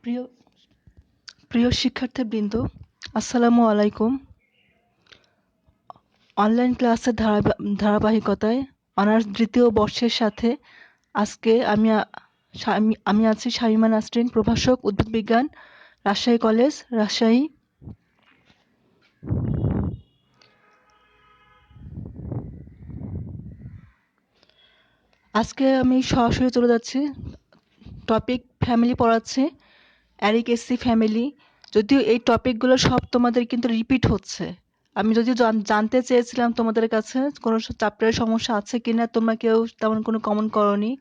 প্রিয় প্রিয় শিক্ষার্থীবৃন্দ, আসসালামু আলাইকুম। অনলাইন ক্লাসের ধারাবাহিকতায় অনার্স দ্বিতীয় বর্ষের সাথে আজকে আমি আছি শামিমা নাসরিন, প্রভাষক উদ্ভিদ বিজ্ঞান, রাজশাহী কলেজ, রাজশাহী। আজকে আমি সরাসরি চলে যাচ্ছি, টপিক ফ্যামিলি পড়াচ্ছে, অ্যারিকেসি ফ্যামিলি। যদিও এই টপিকগুলো সব তোমাদের কিন্তু রিপিট হচ্ছে। আমি যদিও জানতে চেয়েছিলাম তোমাদের কাছে কোনো চ্যাপ্টারের সমস্যা আছে কিনা, তোমরা কেউ তেমন কোনো কমেন্ট করোনি।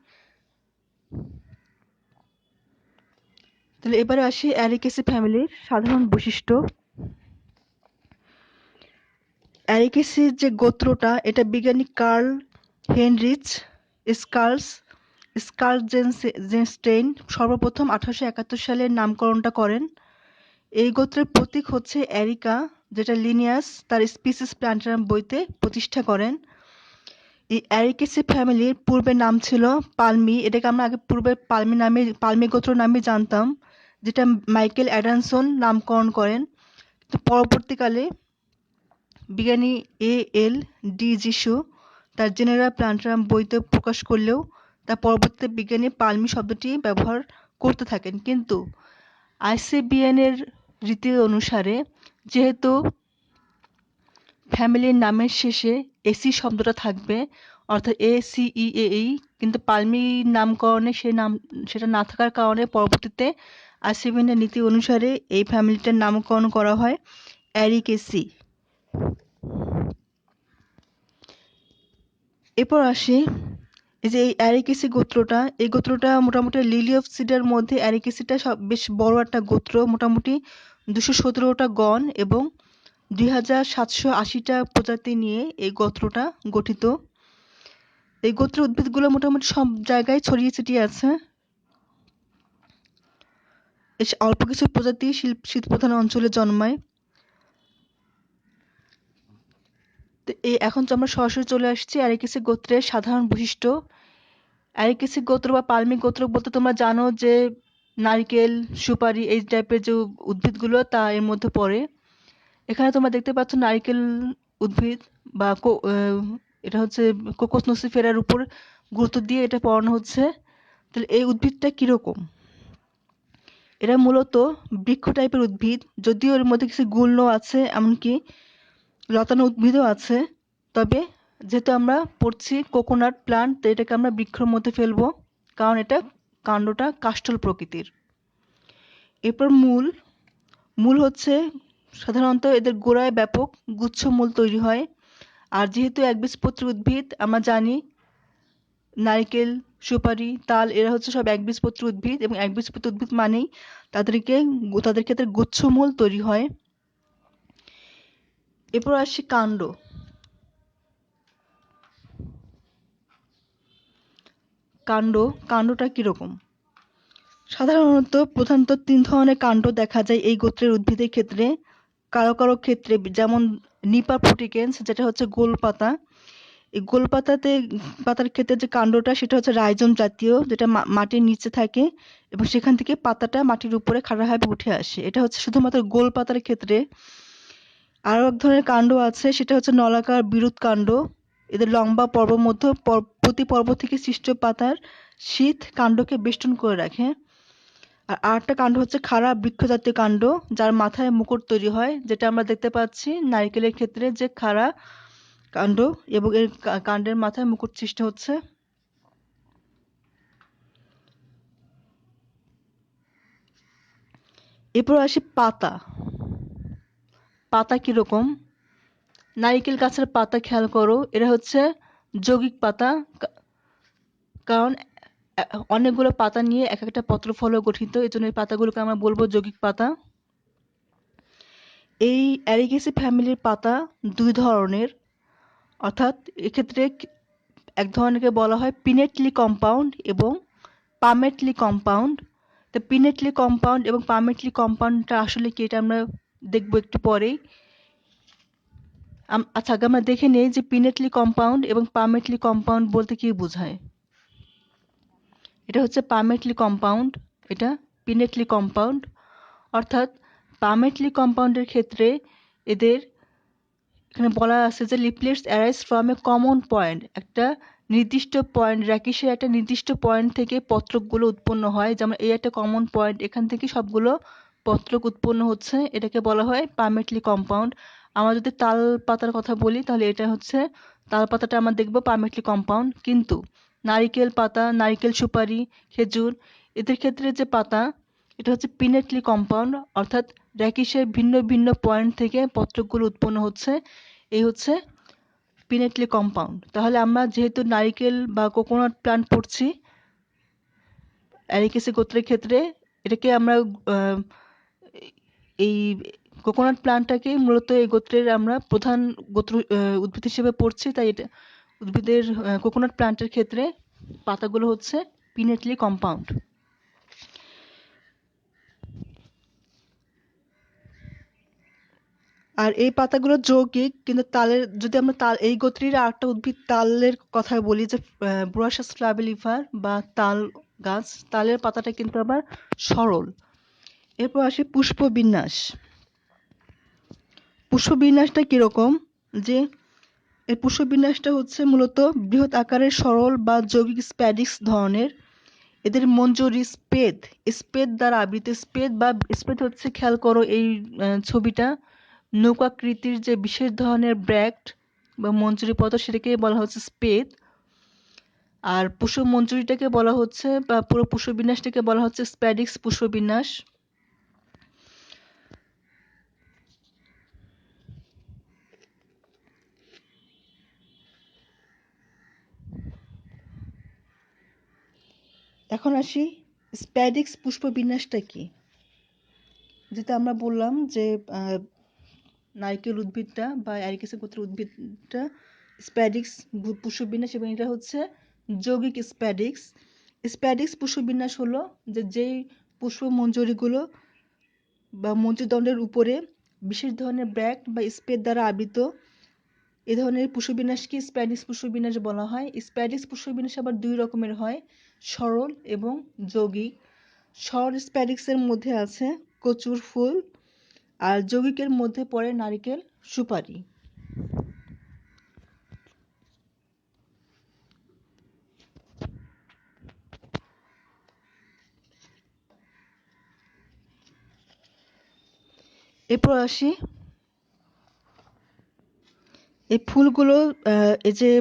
তাহলে এবারে আসি অ্যারিকেসি ফ্যামিলির সাধারণ বৈশিষ্ট্য। অ্যারিকেসির যে গোত্রটা, এটা বিজ্ঞানী কার্ল হেনরিচ স্কার্লজেনস্টেইন সর্বপ্রথম 1871 সালে নামকরণটা করেন। এই গোত্রের প্রতীক হচ্ছে অ্যারিকা, যেটা লিনিয়াস তার স্পিসিস প্ল্যান্টারাম বইতে প্রতিষ্ঠা করেন। এই অ্যারিকেসি ফ্যামিলির পূর্বে নাম ছিল পালমি। এটাকে আমরা আগে পূর্বে পালমি গোত্র নামে জানতাম, যেটা মাইকেল অ্যাডামসন নামকরণ করেন। তো পরবর্তীকালে বিজ্ঞানী এল ডি যিশু তার জেনেরা প্ল্যান্টারাম বইতে প্রকাশ করলেও তার পরবর্তীতে বিজ্ঞানী পালমি শব্দটি ব্যবহার করতে থাকেন। কিন্তু আইসিবিএন এর রীতি অনুসারে, যেহেতু ফ্যামিলির নামের শেষে এসি শব্দটা থাকবে, অর্থাৎ ACEAE, কিন্তু পালমি নামকরণে সেটা না থাকার কারণে পরবর্তীতে আইসিবিএন এর নীতি অনুসারে এই ফ্যামিলিটার নামকরণ করা হয় অ্যারিকেসি। এরপর আসি, এই যে এই অ্যারিকেসি গোত্রটা, এই গোত্রটা মোটামুটি লিলিওপসিডের মধ্যে অ্যারিকেসিটা বেশ বড় একটা গোত্র, মোটামুটি 217টা গণ এবং 2780টা প্রজাতি নিয়ে এই গোত্রটা গঠিত। এই গোত্রের উদ্ভিদগুলো মোটামুটি সব জায়গায় ছড়িয়ে ছিটিয়ে আছে। অল্প কিছু প্রজাতি শীতপ্রধান অঞ্চলে জন্মায়। এখন তো আমরা সরাসরি চলে আসছি অ্যারিকেসি গোত্রের সাধারণ বৈশিষ্ট্য। অ্যারিকেসি গোত্র বা পালমি গোত্র বলতে তোমরা জানো যে নারকেল, সুপারি এই টাইপের যে উদ্ভিদগুলো তা এর মধ্যে পড়ে। এখানে তোমরা দেখতে পাচ্ছ নারকেল উদ্ভিদ বা এটা হচ্ছে কোকোস নসিফেরার উপর গুরুত্ব দিয়ে এটা পড়ানো হচ্ছে। তাহলে এই উদ্ভিদটা কিরকম? এরা মূলত বৃক্ষ টাইপের উদ্ভিদ, যদিও এর মধ্যে কিছু গুল্ম আছে, এমনকি লতানো উদ্ভিদও আছে। তবে যেহেতু আমরা পড়ছি কোকোনাট প্লান্ট, তো এটাকে আমরা বৃক্ষের মধ্যে ফেলবো, কারণ এটা কাণ্ডটা কাষ্ঠল প্রকৃতির। এরপর মূল হচ্ছে সাধারণত এদের গোড়ায় ব্যাপক গুচ্ছ মূল তৈরি হয়। আর যেহেতু একবীজপত্রী উদ্ভিদ, আমরা জানি নারকেল, সুপারি, তাল এরা হচ্ছে সব একবীজপত্রী উদ্ভিদ, এবং একবীজপত্রী উদ্ভিদ মানেই তাদের ক্ষেত্রে গুচ্ছমূল তৈরি হয়। এরপর আসি কাণ্ড। কাণ্ডটা কিরকম? প্রধানত 3 ধরনের কাণ্ড দেখা যায় এই গোত্রের উদ্ভিদের ক্ষেত্রে। কারো কারো ক্ষেত্রে, যেমন নিপা ফ্রুটিকেন্স, যেটা হচ্ছে গোল পাতা। এই গোল পাতার ক্ষেত্রে যে কাণ্ডটা, সেটা হচ্ছে রাইজোম জাতীয়, যেটা মাটির নিচে থাকে এবং সেখান থেকে পাতাটা মাটির উপরে খাড়াভাবে উঠে আসে। এটা হচ্ছে শুধুমাত্র গোল পাতার ক্ষেত্রে। আরো এক ধরনের কাণ্ড আছে, সেটা হচ্ছে নলাকার বিরুৎ কাণ্ড। এদের লম্বা পর্ব মধ্য প্রতি পর্ব থেকে সৃষ্ট পাতার শীত কাণ্ডকে বেষ্টন করে রাখে। আর আরেকটা কাণ্ড হচ্ছে খাড়া বৃক্ষজাতীয় কাণ্ড, যার মাথায় মুকুট তৈরি হয়, যেটা আমরা দেখতে পাচ্ছি নারকেলের ক্ষেত্রে, যে খাড়া কাণ্ড এবং এর কাণ্ডের মাথায় মুকুট সৃষ্টি হচ্ছে। এরপর আসি পাতা কিরকম? নারিকেল গাছের পাতা খেয়াল করো, এরা হচ্ছে যৌগিক পাতা, কারণ অনেকগুলো পাতা নিয়ে এক একটা পত্রফল গঠিত, এই জন্য এই পাতাগুলোকে আমরা বলবো যৌগিক পাতা। এই অ্যারিকেসি ফ্যামিলির পাতা 2 ধরনের, অর্থাৎ এক্ষেত্রে এক ধরনেরকে বলা হয় পিনেটলি কম্পাউন্ড এবং পামেটলি কম্পাউন্ড। তো পিনেটলি কম্পাউন্ড এবং পামেটলি কম্পাউন্ডটা আসলে কি, এটা আমরা দেখবো একটু পরেই। আচ্ছা, আগে আমরা দেখে নেই যে পিনেটলি কম্পাউন্ড এবং পামেটলি কম্পাউন্ড বলতে কি বোঝায়। এটা হচ্ছে পামেটলি কম্পাউন্ড, এটা পিনেটলি কম্পাউন্ড, অর্থাৎ পামেটলি কম্পাউন্ডের ক্ষেত্রে এদের এখানে বলা আছে যে leaflets arise from a common point, একটা নির্দিষ্ট পয়েন্ট, র্যাকিসের একটা নির্দিষ্ট পয়েন্ট থেকে পত্রকগুলো উৎপন্ন হয়। যেমন এই একটা কমন পয়েন্ট, এখান থেকে সবগুলো পত্রক উৎপন্ন হচ্ছে, এটাকে বলা হয় পামেটলি কম্পাউন্ড। আমরা যদি তাল পাতার কথা বলি তাহলে এটা হচ্ছে তাল পাতাটা আমরা দেখবো পামেটলি কম্পাউন্ড। কিন্তু নারিকেল পাতা, নারিকেল সুপারি, খেজুর এদের ক্ষেত্রে যে পাতা, এটা হচ্ছে পিনেটলি কম্পাউন্ড, অর্থাৎ র্যাকিসের ভিন্ন ভিন্ন পয়েন্ট থেকে পত্রকগুলো উৎপন্ন হচ্ছে, এই হচ্ছে পিনেটলি কম্পাউন্ড। তাহলে আমরা যেহেতু নারিকেল বা কোকোনাট প্ল্যান্ট পড়ছি অ্যারিকেসি গোত্রের ক্ষেত্রে, এটাকে আমরা এই কোকোনাট প্ল্যান্টটাকে মূলত এই গোত্রের আমরা প্রধান গোত্র উদ্ভিদ হিসেবে পড়ছি, তাই এটা উদ্ভিদের কোকোনাট প্ল্যান্টের ক্ষেত্রে পাতাগুলো হচ্ছে পিনেটলি কম্পাউন্ড। আর এই পাতাগুলো যৌগিক, কিন্তু তালের যদি আমরা এই গোত্রের আরেকটা উদ্ভিদ তালের কথা বলি যে ব্রুয়াসাস ফ্লাভিলিফার বা তাল গাছ, তালের পাতাটা কিন্তু আবার সরল। এরপর আসে পুষ্পবিন্যাস। পুষ্পবিন্যাসটা কিরকম, যে এর পুষ্পবিন্যাসটা হচ্ছে মূলত বৃহৎ আকারের সরল বা যৌগিক স্প্যাডিক্স ধরনের। এদের মঞ্জরি স্পেদ, স্পেদ দ্বারা আবৃত। স্পেদ হচ্ছে, খেয়াল করো এই ছবিটা, নৌকাকৃতির যে বিশেষ ধরনের ব্র্যাক্ট বা মঞ্জুরি পত্র, সেটাকে বলা হচ্ছে স্পেদ। আর পুষ্প মঞ্জুরিটাকে বলা হচ্ছে, বা পুরো পুষ্পবিন্যাসটাকে বলা হচ্ছে স্প্যাডিক্স পুষ্পবিন্যাস। এখন আসি স্প্যাডিক্স পুষ্পবিন্যাসটা কি। যেটা আমরা বললাম যে নারকেল উদ্ভিদটা বা অ্যারিকেসি গোত্রের উদ্ভিদটা স্প্যাডিক্স পুষ্পবিন্যাস, এবং এটা হচ্ছে যৌগিক স্প্যাডিক্স। স্প্যাডিক্স পুষ্পবিন্যাস হলো যে যেই পুষ্পমঞ্জরিগুলো বা মঞ্জুদণ্ডের উপরে বিশেষ ধরনের ব্র্যাক্ট বা স্পেদ দ্বারা আবৃত, এ ধরনের পুষ্পবিন্যাসকে স্প্যাডিক্স পুষ্পবিন্যাস বলা হয়। স্প্যাডিক্স পুষ্পবিন্যাস আবার দুই রকমের হয়, সরল এবং যৌগিক। সরল স্প্যাডিক্সের মধ্যে আছে কচুর ফুল, আর যৌগিকের মধ্যে পড়ে নারিকেল সুপারি। এরপর আসি এই ফুলগুলো এই যে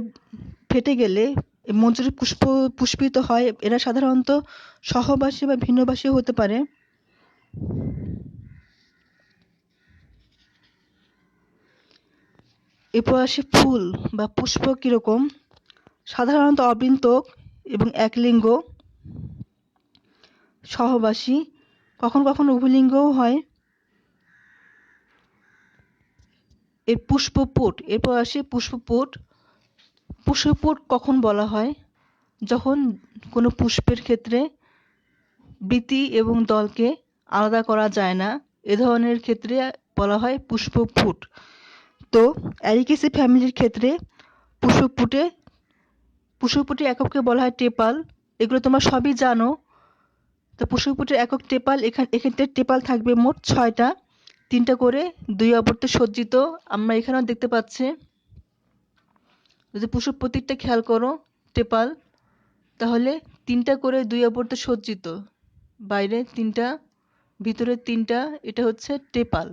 ফেটে গেলে মঞ্জরি পুষ্পিত হয়। এরা সাধারণত সহবাসী বা ভিন্নবাসীও হতে পারে। এরপর আসি ফুল বা পুষ্প কিরকম। সাধারণত অবৃন্তক এবং একলিঙ্গ, সহবাসী, কখনো কখনো উভয়লিঙ্গও হয়। এর পুষ্পপুট। এরপর আসি পুষ্পপুট। পুষ্পপুট কখন বলা হয়, যখন কোনো পুষ্পের ক্ষেত্রে বৃতি এবং দলকে আলাদা করা যায় না, এ ধরনের ক্ষেত্রে বলা হয় পুষ্পপুট। তো অ্যারিকেসি ফ্যামিলির ক্ষেত্রে পুষ্পপুটের একককে বলা হয় টেপাল। এগুলো তোমরা সবই জানো। তো পুষ্পপুটের একক টেপাল, এখানটা টেপাল থাকবে মোট 6টা, 3টা করে 2 আবর্তে সজ্জিত। আমরা এখানেও দেখতে পাচ্ছি, যদি পুষ্প প্রতীকটা খেয়াল করো টেপাল, তাহলে 3টা করে 2 আবর্তে সজ্জিত, বাইরে 3টা, ভিতরে 3টা, এটা হচ্ছে টেপাল।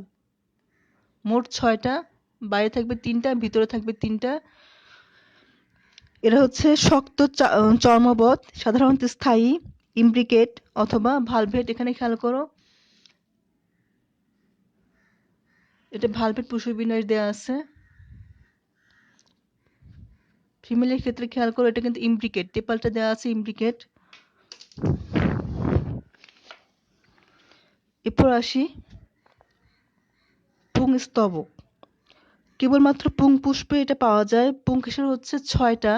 মোট 6টা, বাইরে থাকবে 3টা, ভিতরে থাকবে 3টা। এরা হচ্ছে শক্ত চর্মবৎ, সাধারণত স্থায়ী, ইমব্রিকেট অথবা ভালভেট। এখানে খেয়াল করো, এটা ভালভেট পুষ্পবিন্যাস দেওয়া আছে। ফিমেলের ক্ষেত্রে খেয়াল করো, এটা কিন্তু ইমব্রিকেট, টেপালটা দেওয়া আছে ইমব্রিকেট। এরপর আসি পুংস্তবক। কেবলমাত্র পুং পুষ্পে এটা পাওয়া যায়। পুংকেশর হচ্ছে 6টা,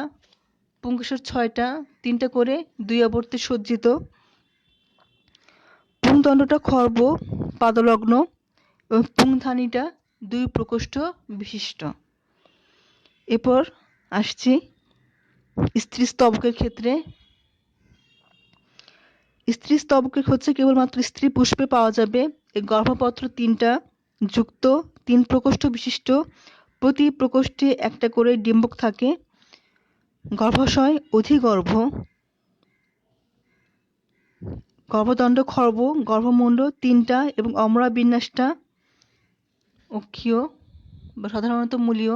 পুংকেশর 6টা, 3টা করে 2 আবর্তে সজ্জিত। পুংদণ্ডটা খর্ব পাদলগ্ন এবং পুংধানীটা 2 প্রকোষ্ঠ বিশিষ্ট। এরপর আসছি স্ত্রী স্তবকের ক্ষেত্রে। স্ত্রী স্তবক হচ্ছে কেবলমাত্র স্ত্রী পুষ্পে পাওয়া যাবে। এই গর্ভপত্র 3টা যুক্ত, 3 প্রকোষ্ঠ বিশিষ্ট, প্রতি প্রকোষ্ঠে একটা করে ডিম্বক থাকে। গর্ভাশয় অধিগর্ভ, গর্ভদণ্ড খর্ব, গর্ভমুণ্ড 3টা এবং অমরা বিন্যাসটা অক্ষীয় বা সাধারণত মূলীয়।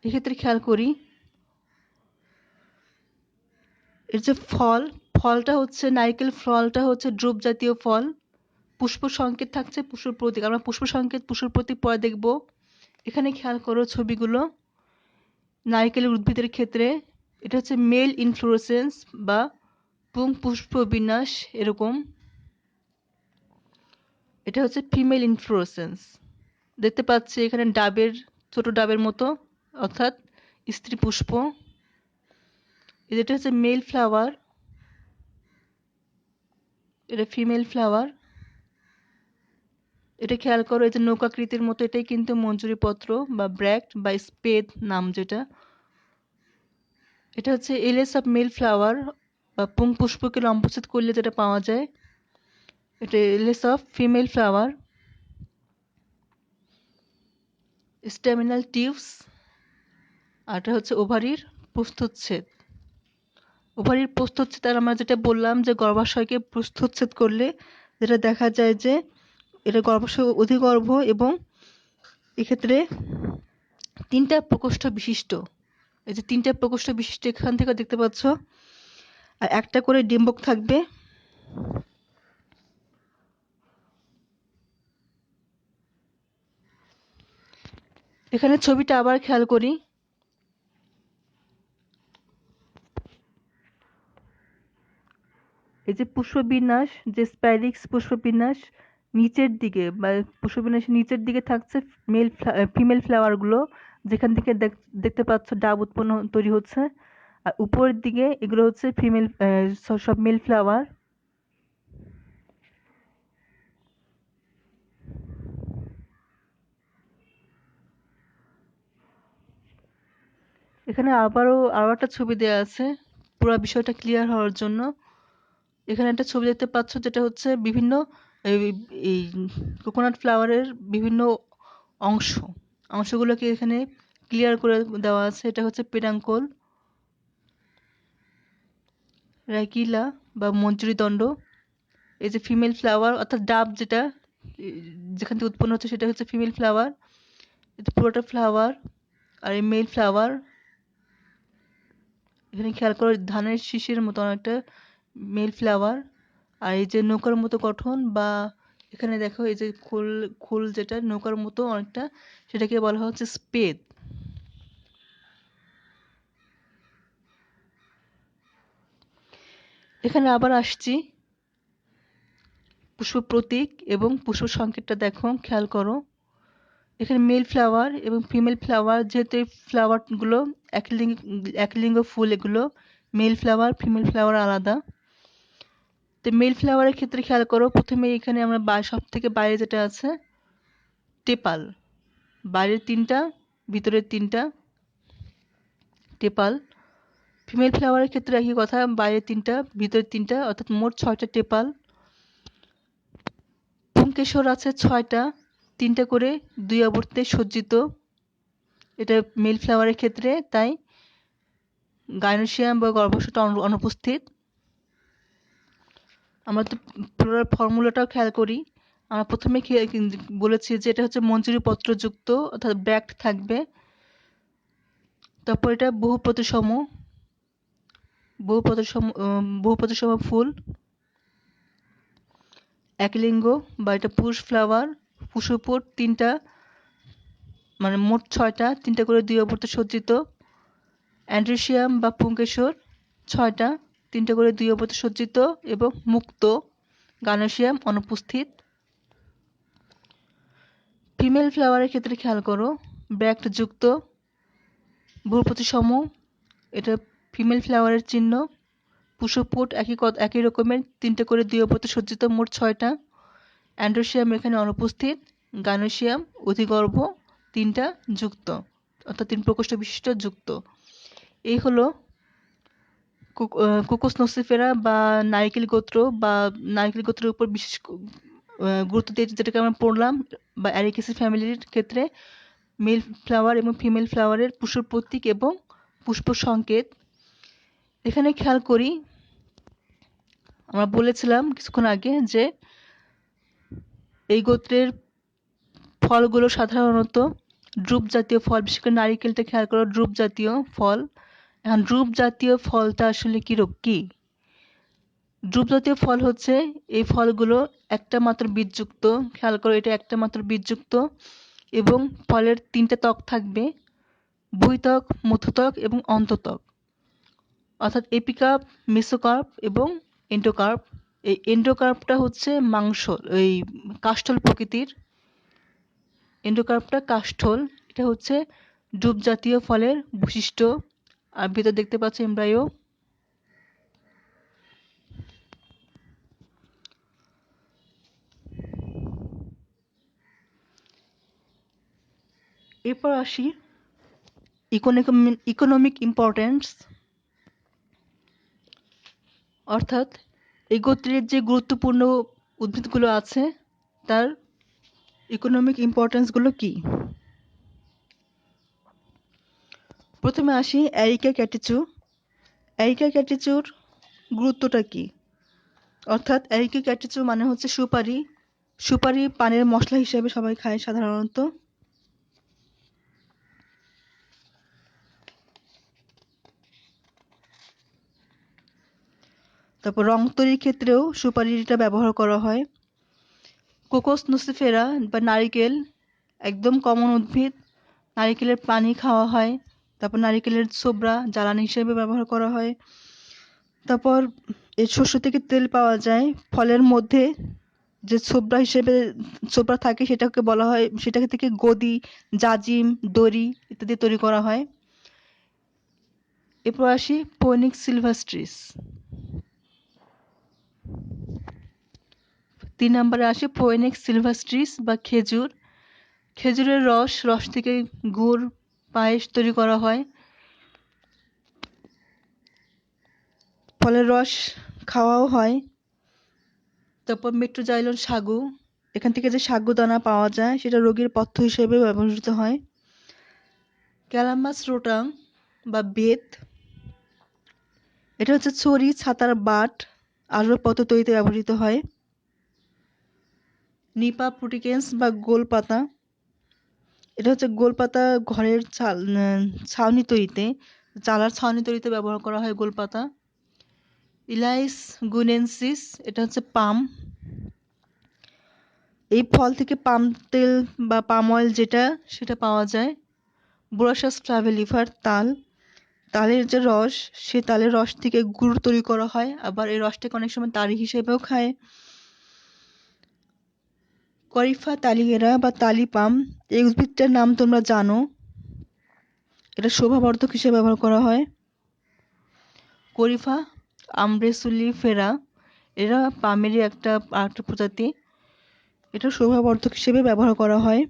এক্ষেত্রে খেয়াল করি এর যে ফলটা হচ্ছে নারকেল ফলটা হচ্ছে ড্রুপ জাতীয় ফল। পুষ্প সংকেত থাকছে, পুষ্প প্রতীক। আমরা পুষ্প সংকেত পুষ্প প্রতীক পরে দেখব। এখানে খেয়াল করো ছবিগুলো। নারকেলের উদ্ভিদের ক্ষেত্রে এটা হচ্ছে মেল ইনফ্লোরেসেন্স বা পুংপুষ্প বিন্যাস এরকম। এটা হচ্ছে ফিমেল ইনফ্লোরেসেন্স। দেখতে পাচ্ছি এখানে ডাবের ছোট ডাবের মতো, অর্থাৎ স্ত্রী পুষ্প। এটা হচ্ছে মেল ফ্লাওয়ার, এটা ফিমেল ফ্লাওয়ার। এটা খেয়াল করো, এই যে নৌকাকৃতির মতো, এটাই কিন্তু মঞ্জুরি পত্র বা ব্র্যাক্ট বা স্পেদ নাম যেটা। এটা হচ্ছে এলেস অফ মেল ফ্লাওয়ার বা পুংপুষ্পকে লম্বচ্ছেদ করলে যেটা পাওয়া যায়, এটা else of female flower. স্টেমিনাল tubes, আর এটা হচ্ছে ওভারির প্রস্থচ্ছেদ। ওভারির প্রস্থচ্ছেদ আর আমরা যেটা বললাম যে গর্ভাশয়কে প্রস্থচ্ছেদ করলে যেটা দেখা যায় যে এটা গর্ভাশয় অধিগর্ভ এবং এক্ষেত্রে 3টা প্রকোষ্ঠ বিশিষ্ট। এই যে 3টা প্রকোষ্ঠ বিশিষ্ট এখান থেকে দেখতে পাচ্ছ, আর একটা করে ডিম্বক থাকবে। এখানে ছবিটা আবার খেয়াল করি। এই যে পুষ্পবিন্যাস, যে স্পাইরিক্স পুষ্পবিন্যাস নিচের দিকে বা পুষ্পবিন্যাসের নিচের দিকে থাকছে ফিমেল ফ্লাওয়ার গুলো, যেখান থেকে দেখতে পাচ্ছ ডাব উৎপন্ন তৈরি হচ্ছে। আর উপরের দিকে এগুলো হচ্ছে ফিমেল, সব মেল ফ্লাওয়ার। এখানে আরো একটা ছবি দেওয়া আছে পুরো বিষয়টা ক্লিয়ার হওয়ার জন্য। এখানে একটা ছবি দেখতে পাচ্ছ যেটা হচ্ছে বিভিন্ন এই এই কোকোনাট ফ্লাওয়ারের বিভিন্ন অংশ, অংশগুলোকে এখানে ক্লিয়ার করে দেওয়া আছে। এটা হচ্ছে পেডাঙ্কল, রাইকিলা বা মঞ্জুরি দণ্ড। এই যে ফিমেল ফ্লাওয়ার অর্থাৎ ডাব যেটা যেখান থেকে উৎপন্ন হচ্ছে সেটা হচ্ছে ফিমেল ফ্লাওয়ার। এটা পুরোটা ফ্লাওয়ার। আর এই মেল ফ্লাওয়ার। এখানে খেয়াল করো ধানের শীষের মতো অনেকটা মেল ফ্লাওয়ার। আর এই যে নৌকার মতো গঠন বা এখানে দেখো এই যে খোল যেটা নৌকার মতো অনেকটা, সেটাকে বলা হচ্ছে স্পেদ। এখানে আবার আসছি, পুষ্প প্রতীক এবং পুষ্প সংকেতটা দেখো, খেয়াল করো। এখানে মেল ফ্লাওয়ার এবং ফিমেল ফ্লাওয়ার, যেহেতু এই ফ্লাওয়ারগুলো একলিঙ্গ ফুল, এগুলো মেল ফ্লাওয়ার ফিমেল ফ্লাওয়ার আলাদা। তো মেল ফ্লাওয়ারের ক্ষেত্রে খেয়াল করো, প্রথমে এখানে আমরা সব থেকে বাইরে যেটা আছে টেপাল, বাইরের 3টা ভিতরের 3টা টেপাল। ফিমেল ফ্লাওয়ারের ক্ষেত্রে একই কথা, বাইরের 3টা ভিতরের 3টা, অর্থাৎ মোট 6টা টেপাল। পুংকেশর আছে 6টা, 3টা করে 2 আবর্তে সজ্জিত। এটা মেল ফ্লাওয়ারের ক্ষেত্রে তাই। গাইনোসিয়াম বা গর্ভাশয়টা অনুপস্থিত। আমরা তো পুরো ফর্মুলাটাও খেয়াল করি। আমরা প্রথমে বলেছি যে এটা হচ্ছে মঞ্জুরি পত্রযুক্ত, অর্থাৎ ব্র্যাক্ট থাকবে। তারপর এটা বহুপতিসম ফুল, একলিঙ্গ বা এটা পুরুষ ফ্লাওয়ার। পুষ্পপুট 3টা, মানে মোট 6টা, 3টা করে 2 আবর্তে সজ্জিত। অ্যান্ড্রোসিয়াম বা পুংকেশর 6টা, 3টা করে 2 আবর্তে সজ্জিত এবং মুক্ত। গানোসিয়াম অনুপস্থিত। ফিমেল ফ্লাওয়ারের ক্ষেত্রে খেয়াল করো, ব্র্যাক্ট যুক্ত, বহুপতিসম, এটা ফিমেল ফ্লাওয়ারের চিহ্ন। পুষ্পপুট একই রকমের, 3টে করে 2 আবর্তে সজ্জিত, মোট 6টা। অ্যান্ড্রোসিয়াম এখানে অনুপস্থিত। গানোসিয়াম অধিগর্ভ 3টা যুক্ত, অর্থাৎ 3 প্রকোষ্ঠ বিশিষ্ট যুক্ত। এই হলো কোকোস নসিফেরা বা নারিকেল গোত্র বা নারিকেল গোত্রের উপর বিশেষ গুরুত্ব দিয়ে যেটাকে আমরা পড়লাম, বা অ্যারিকেসি ফ্যামিলির ক্ষেত্রে মেল ফ্লাওয়ার এবং ফিমেল ফ্লাওয়ারের পুষ্প প্রতীক এবং পুষ্প সংকেত। এখানে খেয়াল করি, আমরা বলেছিলাম কিছুক্ষণ আগে যে এই গোত্রের ফলগুলো সাধারণত ড্রুপ জাতীয় ফল, বিশেষ করে নারিকেলটা খেয়াল করো, ড্রুপ জাতীয় ফল। এখন ড্রুপ জাতীয় ফলটা আসলে কি? ড্রুপ জাতীয় ফল হচ্ছে এই ফলগুলো একটা মাত্র বীজযুক্ত। খেয়াল করো, এটা একটা মাত্র বীজযুক্ত এবং ফলের 3টে ত্বক থাকবে, বহিত্বক, মধ্যত্বক এবং অন্তত্বক, অর্থাৎ এপিকার্প, মেসোকার্প এবং এন্ডোকার্প। এই এন্ডোকার্পটা হচ্ছে মাংস, এই কাষ্ঠল প্রকৃতির। এন্ডোকার্পটা কাষ্ঠল, এটা হচ্ছে ডুব জাতীয় ফলের বৈশিষ্ট্য। আর ভিতর দেখতে পাচ্ছ এমব্রায়ো। এরপর আসি ইকোনমিক ইম্পর্টেন্স, অর্থাৎ এই গোত্রের যে গুরুত্বপূর্ণ উদ্ভিদগুলো আছে তার ইকোনমিক ইম্পর্টেন্সগুলো কি। প্রথমে আসি অ্যারিকা ক্যাটিচু। অ্যারিকা ক্যাটিচুর গুরুত্বটা কি? অর্থাৎ অ্যারিকা ক্যাটিচু মানে হচ্ছে সুপারি। সুপারি পানের মশলা হিসেবে সবাই খায় সাধারণত। তারপর রং তৈরির ক্ষেত্রেও সুপারিটা ব্যবহার করা হয়। কোকোস নুসিফেরা বা নারিকেল একদম কমন উদ্ভিদ, নারিকেলের পানি খাওয়া হয়। তারপর নারিকেলের ছোবড়া জ্বালানি হিসেবে ব্যবহার করা হয়। তারপর এই শস্য থেকে তেল পাওয়া যায়। ফলের মধ্যে যে ছোবড়া থাকে সেটাকে বলা হয়, সেটা থেকে গদি, জাজিম, দড়ি ইত্যাদি তৈরি করা হয়। এরপর আসি ফোনিক্স সিলভাস্ট্রিস। 3 নম্বরে আসে ফোনিক্স সিলভাস্ট্রিস বা খেজুর। খেজুরের রস থেকে গুড়, পায়েস তৈরি করা হয়। ফলের রস খাওয়াও হয়। তারপর মেট্রোজাইলন সাগু, এখান থেকে যে সাগু দানা পাওয়া যায় সেটা রোগীর পথ্য হিসেবে ব্যবহৃত হয়। ক্যালামাস রোটাং বা বেত, এটা হচ্ছে ছড়ি, ছাতার বাট, আসবাবপত্র তৈরিতে ব্যবহৃত হয়। নিপা প্রুটিকেন্স বা গোলপাতা, এটা হচ্ছে গোলপাতা ঘরের ছাউনি তৈরিতে, চালার ছাউনি তৈরিতে ব্যবহার করা হয় গোলপাতা। ইলাইস গুনেনসিস, এটা হচ্ছে পাম। এই ফল থেকে পাম তেল বা পাম অয়েল সেটা পাওয়া যায়। বোরাসাস ফ্লাভেলিভার তালের যে রস, সে তালের রস থেকে গুড় তৈরি করা হয়, আবার এই রসটাকে অনেক সময় তারি হিসেবেও খায়। করিফা তালিয়েরা বা তালি পাম, এই উদ্ভিদটার নাম তোমরা জানো, এটা শোভাবর্ধক হিসেবে ব্যবহার করা হয়। করিফা আমব্রেসুলিফেরা, এরা পামেরই আরেকটা প্রজাতি, এটা শোভাবর্ধক হিসেবে ব্যবহার করা হয়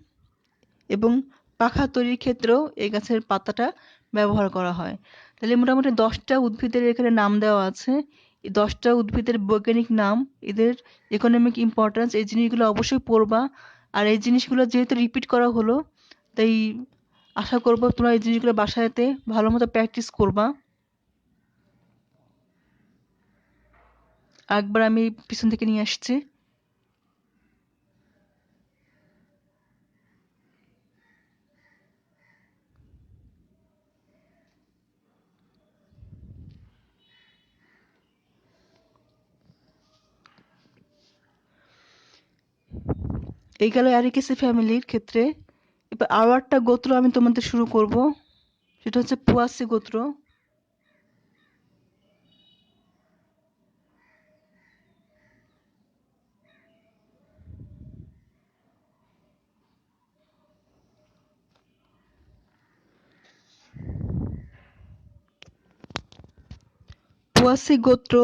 এবং পাখা তৈরির ক্ষেত্রেও এই গাছের পাতাটা ব্যবহার করা হয়। তাহলে মোটামুটি 10টা উদ্ভিদের এখানে নাম দেওয়া আছে। এই 10টা উদ্ভিদের বৈজ্ঞানিক নাম, এদের ইকোনমিক ইম্পর্টেন্স, এই জিনিসগুলো অবশ্যই পড়বা। আর এই জিনিসগুলো যেহেতু রিপিট করা হলো, তাই আশা করবো তোমরা এই জিনিসগুলো বাসাতে ভালো মতো প্র্যাকটিস করবা। একবার আমি পিছন থেকে নিয়ে আসছি। এই গেল অ্যারিকেসি ফ্যামিলির ক্ষেত্রে। এবার আরো একটা গোত্র আমি তোমাদের শুরু করব, সেটা হচ্ছে পুয়াসি গোত্র। পুয়াসি গোত্র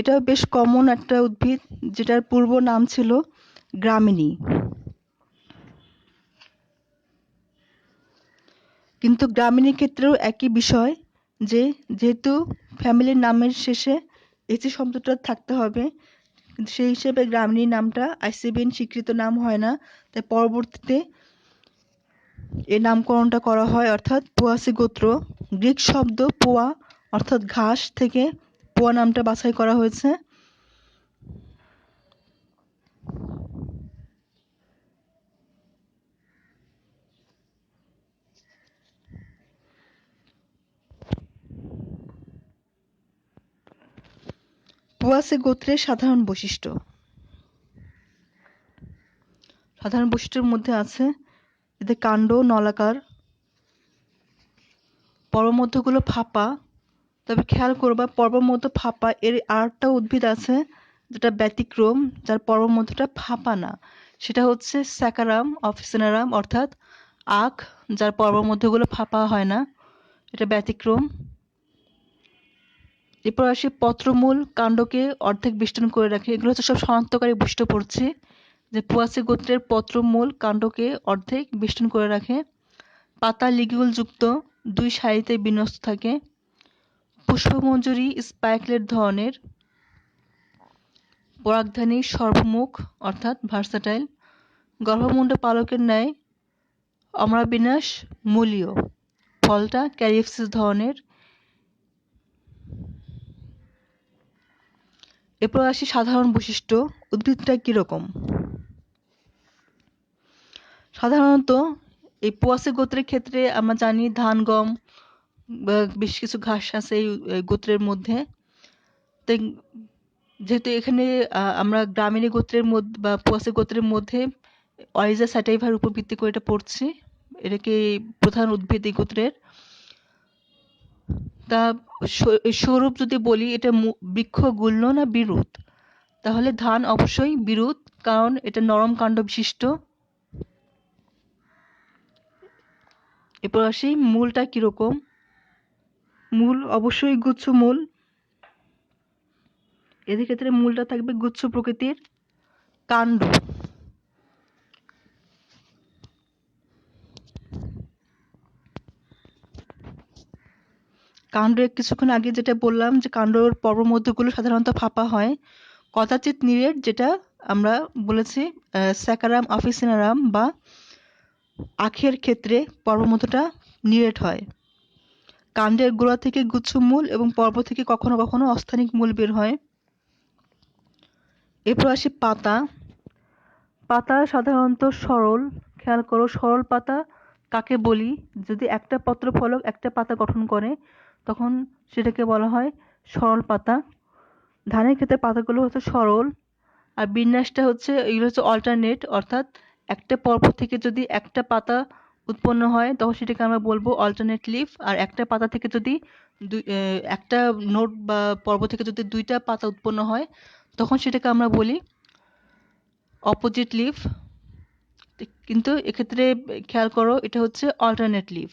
এটা বেশ কমন একটা উদ্ভিদ, যেটার পূর্ব নাম ছিল গ্রামিনী। কিন্তু গ্রামিনীর ক্ষেত্রেও একই বিষয়, যেহেতু ফ্যামিলির নামের শেষে এইচ শব্দটা থাকতে হবে, কিন্তু সেই হিসেবে গ্রামিনী নামটা আইসিবিএন স্বীকৃত নাম হয় না, তাই পরবর্তীতে এই নামকরণটা করা হয়, অর্থাৎ পোয়াসি গোত্র। গ্রিক শব্দ পোয়া অর্থাৎ ঘাস থেকে পোয়া নামটা বাছাই করা হয়েছে। পোয়াসি গোত্রের সাধারণ বৈশিষ্ট্য। সাধারণ বৈশিষ্ট্যের মধ্যে আছে এদের কাণ্ড নলাকার, পর্বমধ্যগুলো ফাঁপা। তবে খেয়াল করবা পর্বমধ্য ফাঁপা, এর আরেকটা উদ্ভিদ আছে যেটা ব্যতিক্রম, যার পর্বমধ্যটা ফাঁপা না, সেটা হচ্ছে স্যাকারাম অফিসিনারাম অর্থাৎ আখ, যার পর্বমধ্যগুলো ফাঁপা হয় না, এটা ব্যতিক্রম। এরপর আসি পত্রমূল কাণ্ডকে অর্ধেক বেষ্টন করে রাখে। এগুলো হচ্ছে সব শনাক্তকারী বৈশিষ্ট্য পড়ছি, যে পোয়াসি গোত্রের পত্রমূল কাণ্ডকে অর্ধেক বেষ্টন করে রাখে। পাতা লিগিউল যুক্ত, 2 সারিতে বিন্যস্ত থাকে। পুষ্পমঞ্জরি স্পাইকলেট ধরনের। পরাগধানী সর্বমুখ অর্থাৎ ভার্সাটাইল। গর্ভমুণ্ড পালকের ন্যায় অমরাবিন্যাস মূলীয়। ফলটা ক্যারিপসিস ধরনের। এরপর আসি সাধারণ বৈশিষ্ট্য, উদ্ভিদটা কিরকম। সাধারণত এই পোয়াসি গোত্রের ক্ষেত্রে আমরা জানি ধান গম বেশ কিছু ঘাস আছে এই গোত্রের মধ্যে। যেহেতু এখানে আমরা গ্রামীণ গোত্রের মধ্যে বা পোয়াসি গোত্রের মধ্যে অরিজা স্যাটাইভার উপর ভিত্তি করে এটা পড়ছি, এটাকে প্রধান উদ্ভিদ এই গোত্রের। তা স্বরূপ যদি বলি এটা বৃক্ষ গুল্ম না বিরুৎ, তাহলে ধান অবশ্যই বিরুৎ, কারণ এটা নরম কাণ্ড বিশিষ্ট। এরপর আসি মূলটা কিরকম। মূল অবশ্যই গুচ্ছ মূল, এদের ক্ষেত্রে মূলটা থাকবে গুচ্ছ প্রকৃতির। কাণ্ড কিছুক্ষণ আগে যেটা বললাম যে কাণ্ডের পর্বমধ্যগুলো সাধারণত ফাঁপা হয়, কদাচিৎ নিরেট, যেটা আমরা বলেছি স্যাকারাম অফিসিনারাম বা আখের ক্ষেত্রে পর্বমধ্যটা নিরেট হয়। কাণ্ডের গোড়া থেকে গুচ্ছ মূল এবং পর্ব থেকে কখনো কখনো অস্থানিক মূল বের হয়। এরপর আসি পাতা। পাতা সাধারণত সরল। খেয়াল করো সরল পাতা কাকে বলি, যদি একটা পত্র ফলক একটা পাতা গঠন করে তখন সেটাকে বলা হয় সরল পাতা। ধানের ক্ষেত্রে পাতাগুলো হচ্ছে সরল, আর বিন্যাসটা হচ্ছে এগুলো হচ্ছে অল্টারনেট, অর্থাৎ একটা পর্ব থেকে যদি একটা পাতা উৎপন্ন হয় তখন সেটাকে আমরা বলবো অল্টারনেট লিফ, আর একটা পাতা থেকে যদি একটা নোট বা পর্ব থেকে যদি 2টা পাতা উৎপন্ন হয় তখন সেটাকে আমরা বলি অপোজিট লিফ। কিন্তু এক্ষেত্রে খেয়াল করো এটা হচ্ছে অল্টারনেট লিফ।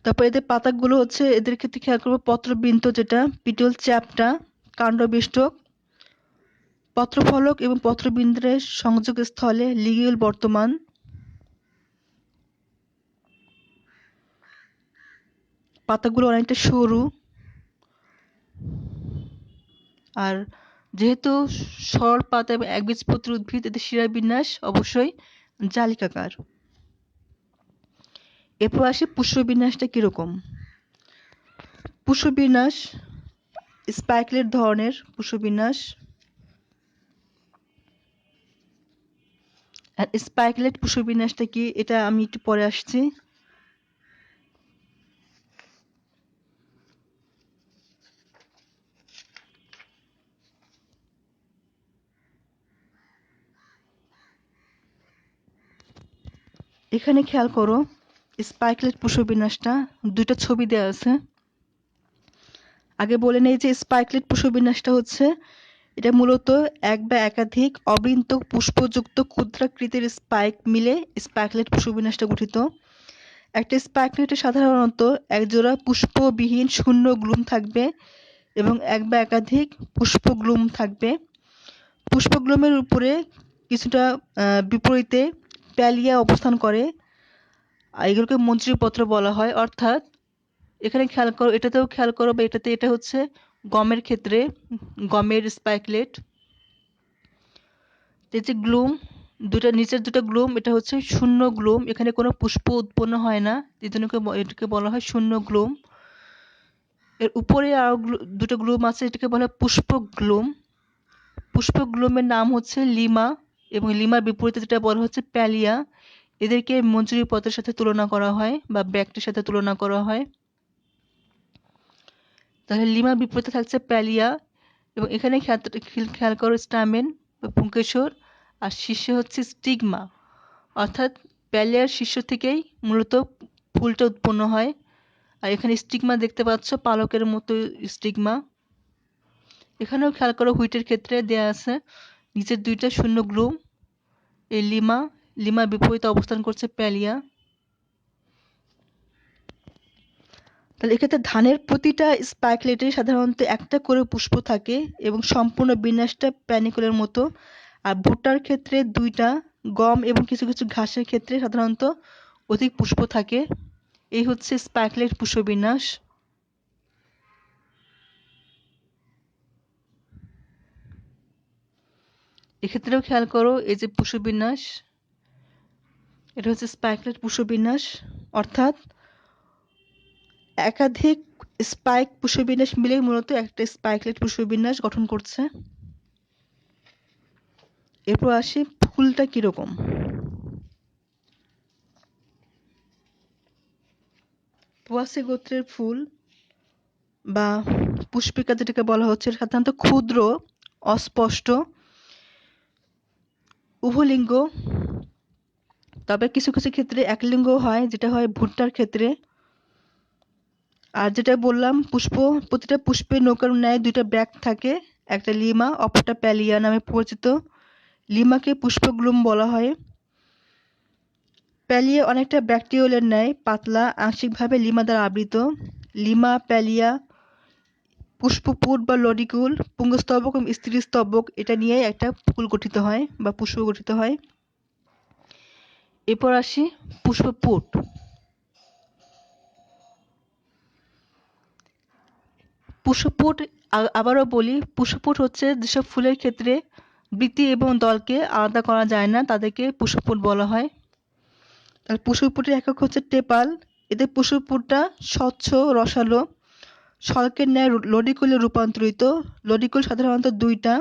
তারপর এদের পাতাগুলো হচ্ছে, এদের ক্ষেত্রে খেয়াল করবো পত্রবৃন্ত, যেটা পিটল চ্যাপ্টা, কাণ্ডবেষ্টক। পত্রফলক এবং পত্রবৃন্তের সংযোগ স্থলে লিগিউল বর্তমান। পাতাগুলো অনেকটা সরু, আর যেহেতু সরল পাতা এবং একবীজপত্রী উদ্ভিদ, এদের শিরাবিন্যাস অবশ্যই জালিকাকার। এরপর আসি পুষ্পবিন্যাসটা কিরকম। পুষ্পবিন্যাস স্পাইকলেট ধরনের পুষ্পবিন্যাস। আর স্পাইকলেট পুষ্পবিন্যাসটা কি এটা আমি একটু পরে আসছি। এখানে খেয়াল করো স্পাইকলেট পুষ্পবিন্যাসটা 2টা ছবি দেওয়া আছে। আগে বলে নেই যে স্পাইকলেট পুষ্পবিন্যাসটা হচ্ছে, এটা মূলত এক বা একাধিক অবৃন্ত পুষ্পযুক্ত ক্ষুদ্রাকৃতির স্পাইক মিলে স্পাইকলেট পুষ্পবিন্যাসটা গঠিত। একটা স্পাইকলেটে সাধারণত একজোড়া পুষ্পবিহীন শূন্য গ্লুম থাকবে এবং এক বা একাধিক পুষ্পগ্লুম থাকবে। পুষ্পগ্লুমের উপরে কিছুটা বিপরীতে প্যালিয়া অবস্থান করে, আর এগুলোকে মঞ্জুরিপত্র বলা হয়। অর্থাৎ এখানে খেয়াল করো, এটাতেও খেয়াল করো বা এটাতে, এটা হচ্ছে গমের ক্ষেত্রে গমের স্পাইকলেট। এই যে গ্লুম, দুটা নিচের দুটো গ্লুম, এটা হচ্ছে শূন্য গ্লুম, এখানে কোনো পুষ্প উৎপন্ন হয় না, এই জন্য এটাকে বলা হয় শূন্য গ্লুম। এর উপরে আরো দুটো গ্লুম আছে, এটাকে বলা হয় পুষ্প গ্লুম। পুষ্প গ্লুমের নাম হচ্ছে লিমা, এবং লিমার বিপরীতে যেটা বলা হচ্ছে প্যালিয়া। এদেরকে মঞ্জুরিপত্রের সাথে তুলনা করা হয় বা ব্যাকটির সাথে তুলনা করা হয়। তাহলে লিমার বিপরীতে থাকছে প্যালিয়া, এবং এখানে খেয়াল করো স্টামেন বা পুংকেশর, আর শীর্ষে হচ্ছে স্টিগমা। অর্থাৎ প্যালিয়ার শীর্ষ থেকেই মূলত ফুলটা উৎপন্ন হয়। আর এখানে স্টিগমা দেখতে পাচ্ছ, পালকের মতো স্টিগমা। এখানেও খেয়াল করো হুইটের ক্ষেত্রে দেয়া আছে নিচের দুইটা শূন্য গ্লুম, এই লিমার বিপরীতে অবস্থান করছে প্যালিয়া। তাহলে এক্ষেত্রে ধানের প্রতিটা স্পাইকলেটে সাধারণত একটা করে পুষ্প থাকে এবং সম্পূর্ণ বিন্যাসটা প্যানিকলের মতো। আর ভুট্টার ক্ষেত্রে দুইটা, গম এবং কিছু কিছু ঘাসের ক্ষেত্রে সাধারণত অধিক পুষ্প থাকে। এই হচ্ছে স্পাইকলেট পুষ্পবিন্যাস। এক্ষেত্রেও খেয়াল করো এই যে পুষ্পবিন্যাস, এটা হচ্ছে স্পাইকলেট পুষ্পবিন্যাস। অর্থাৎ একাধিক স্পাইক পুষ্পবিন্যাস মিলে মূলত একটা স্পাইকলেট পুষ্পবিন্যাস গঠন করছে। এরপর আসি ফুলটা কিরকম। পোয়াসি গোত্রের ফুল বা পুষ্পিকা যেটাকে বলা হচ্ছে সাধারণত ক্ষুদ্র, অস্পষ্ট, উভলিঙ্গ, তবে কিছু কিছু ক্ষেত্রে একলিঙ্গ হয়, যেটা হয় ভুট্টার ক্ষেত্রে। আর যেটা বললাম প্রতিটা পুষ্পের নৌকার ন্যায় দুইটা ব্যাক থাকে, একটা লিমা অপরটা প্যালিয়া নামে পরিচিত। লিমাকে পুষ্পগ্লুম বলা হয়। প্যালিয়া অনেকটা ব্যাকটিওলের ন্যায় পাতলা, আংশিকভাবে লিমা দ্বারা আবৃত। লিমা, প্যালিয়া, পুষ্পপুট বা লডিকুল, পুংস্তবক এবং স্ত্রীস্তবক, এটা নিয়ে একটা ফুল গঠিত হয় বা পুষ্প গঠিত হয়। এরপর আসি পুষ্পপুট। পুষ্পপুট, আবারও বলি, পুষ্পপুট হচ্ছে যেসব ফুলের ক্ষেত্রে বৃতি এবং দলকে আলাদা করা যায় না, তাদেরকে পুষ্পপুট বলা হয়। তাহলে পুষ্পপুটের একক হচ্ছে টেপাল। এতে পুষ্পপুটটা স্বচ্ছ, রসালো, শল্কের ন্যায় লডিকুলে রূপান্তরিত। লডিকুল সাধারণত দুইটা।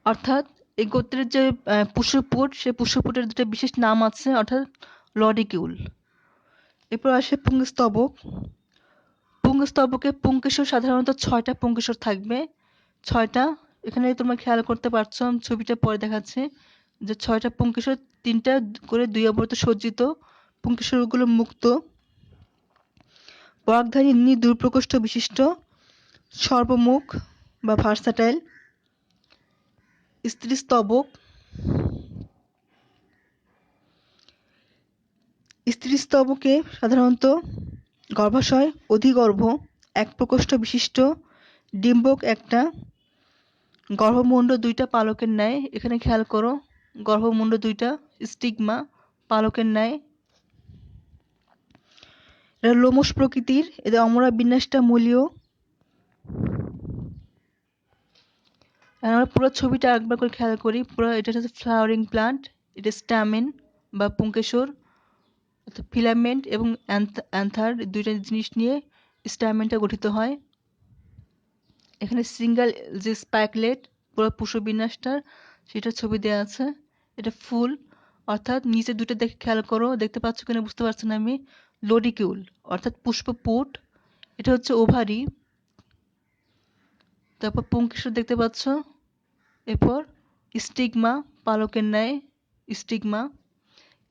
অর্থাৎ এই গোত্রের যে পুষ্পপুট, সে পুষ্পপুটের দুটো বিশেষ নাম আছে, অর্থাৎ লডিকিউল। এরপর আসে পুংস্তবক। পুংস্তবকে পুংকেশর সাধারণত 6টা পুংকেশর থাকবে, 6টা। এখানে তোমরা খেয়াল করতে পারছো, আমি ছবিটা পরে দেখাচ্ছি, যে 6টা পুংকেশর, 3টা করে 2 অবরত সজ্জিত। পুংকেশরগুলো মুক্ত, পরাগধানী দুই প্রকোষ্ঠ বিশিষ্ট, সর্বমুখ বা ভার্সাটাইল। স্ত্রীস্তবক। স্ত্রীস্তবকে সাধারণত গর্ভাশয়, অধিগর্ভ, এক প্রকোষ্ঠ বিশিষ্ট, ডিম্বক একটা, গর্ভমুণ্ড দুইটা পালকের ন্যায়। এখানে খেয়াল করো গর্ভমুণ্ড দুইটা, স্টিগমা, পালকের ন্যায়। এরা লোমশ প্রকৃতির, এদের অমরা বিন্যাসটা মূলীয়। আমরা পুরো ছবিটা একবার করে খেয়াল করি। পুরো এটা হচ্ছে ফ্লাওয়ারিং প্লান্ট, এটা স্ট্যামেন বা পুংকেশর, ফিলামেন্ট এবং অ্যান্থার, দুইটা জিনিস নিয়ে স্ট্যামেনটা গঠিত হয়। এখানে সিঙ্গেল যে স্পাইকলেট পুরো পুষ্পবিন্যাসটার, সেটা ছবি দেওয়া আছে। এটা ফুল, অর্থাৎ নিচে দুটো দেখে খেয়াল করো, দেখতে পাচ্ছ কিনা বুঝতে পারছি না আমি। লডিকিউল অর্থাৎ পুষ্পপুট, এটা হচ্ছে ওভারি। তারপর পুংকেশর দেখতে পাচ্ছ। এরপর স্টিগমা, পালকের ন্যায় স্টিগমা।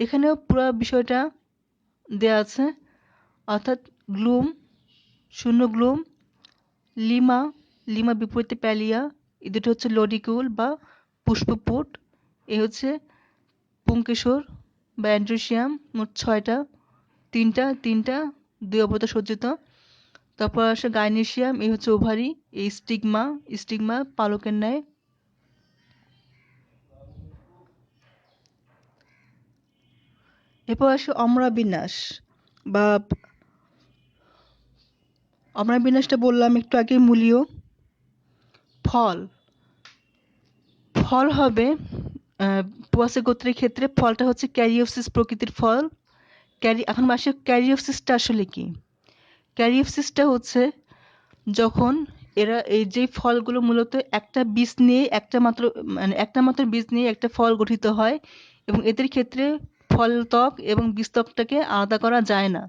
এখানেও পুরো বিষয়টা দেয়া আছে, অর্থাৎ গ্লুম, শূন্য গ্লুম, লিমা, লিমা বিপরীতে প্যালিয়া, এই দুটো হচ্ছে লডিকিউল বা পুষ্পপুট। এই হচ্ছে পুংকেশর বা অ্যান্ড্রোসিয়াম, মোট 6টা, 3টা 2 অবরত সজ্জিত। তারপর আসে গাইনেসিয়াম, এই হচ্ছে ওভারি, এই স্টিগমা পালকের ন্যায়। এরপর আসে অমরাবিন্যাস বা অমরাবিন্যাসটা বললাম একটু আগে মূলীয়। ফল ফল হবে পোয়াসে গোত্রের ক্ষেত্রে ফলটা হচ্ছে ক্যারিওপসিস প্রকৃতির ফল। এখন আসে ক্যারিওপসিসটা আসলে কি? ক্যারিওপসিসটা হচ্ছে যখন এরা এই যে ফলগুলো মূলত একটা বীজ নিয়ে একটা মাত্র বীজ নিয়ে একটা ফল গঠিত হয় এবং এদের ক্ষেত্রে ফল ত্বক এবং বীজ ত্বকটাকে আলাদা করা যায় না।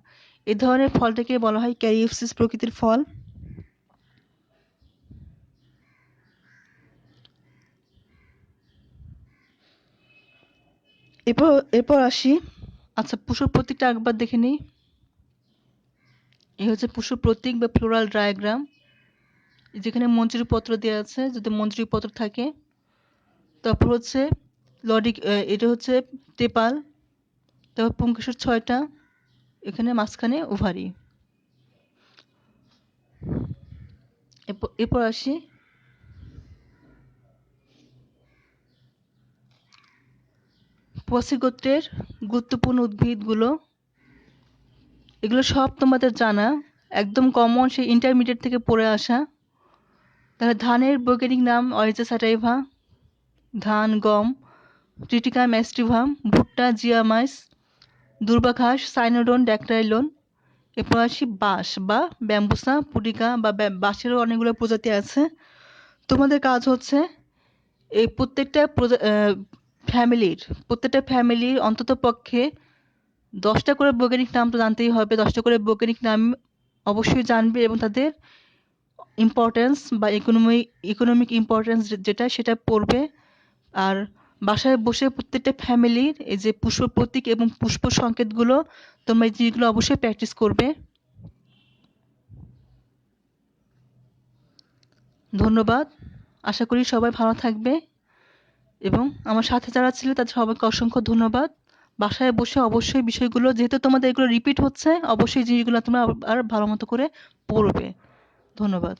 এই ধরনের ফলটাকে বলা হয় ক্যারিওপসিস প্রকৃতির ফল। এরপর এরপর আসি, আচ্ছা পুষ্প প্রতীকটা একবার দেখে নিই। এই হচ্ছে পুষ্প প্রতীক বা ফ্লোরাল ডায়াগ্রাম। যেখানে মঞ্জুরি পত্র দেওয়া আছে, যদি মঞ্জুরি পত্র থাকে। তারপর হচ্ছে এটা হচ্ছে টেপাল। তারপর পুংকেশর 6টা, এখানে মাঝখানে ওভারি। এরপর আসি পোয়াসি গোত্রের গুরুত্বপূর্ণ উদ্ভিদগুলো। এগুলো সব তোমাদের জানা, একদম কমন, সেই ইন্টারমিডিয়েট থেকে পড়ে আসা। তাহলে ধানের বৈজ্ঞানিক নাম অরিজা স্যাটাইভা, ধান, গম ট্রিটিকা ম্যাস্টিভাম, ভুট্টা জিয়ামাইস, দুর্বাঘাস সাইনোডন ড্যাকটাইলন। এরপর আসি বাঁশ বা ব্যাম্বুসা পুডিকা বা বাঁশেরও অনেকগুলো প্রজাতি আছে। তোমাদের কাজ হচ্ছে এই প্রত্যেকটা ফ্যামিলির অন্তত পক্ষে 10টা করে বৈজ্ঞানিক নাম তো জানতেই হবে। 10টা করে বৈজ্ঞানিক নাম অবশ্যই জানবে এবং তাদের ইম্পর্টেন্স বা ইকোনমিক ইম্পর্টেন্স যেটা সেটা পড়বে। আর বাসায় বসে প্রত্যেকটা ফ্যামিলির এই যে পুষ্প প্রতীক এবং পুষ্প সংকেতগুলো তোমরা এই জিনিসগুলো অবশ্যই প্র্যাকটিস করবে। ধন্যবাদ। আশা করি সবাই ভালো থাকবে এবং আমার সাথে যারা ছিল তাদের সবাইকে অসংখ্য ধন্যবাদ। বাসায় বসে অবশ্যই বিষয়গুলো, যেহেতু তোমাদের এগুলো রিপিট হচ্ছে, অবশ্যই জিনিসগুলো তোমরা আর ভালো মতো করে পড়বে। ধন্যবাদ।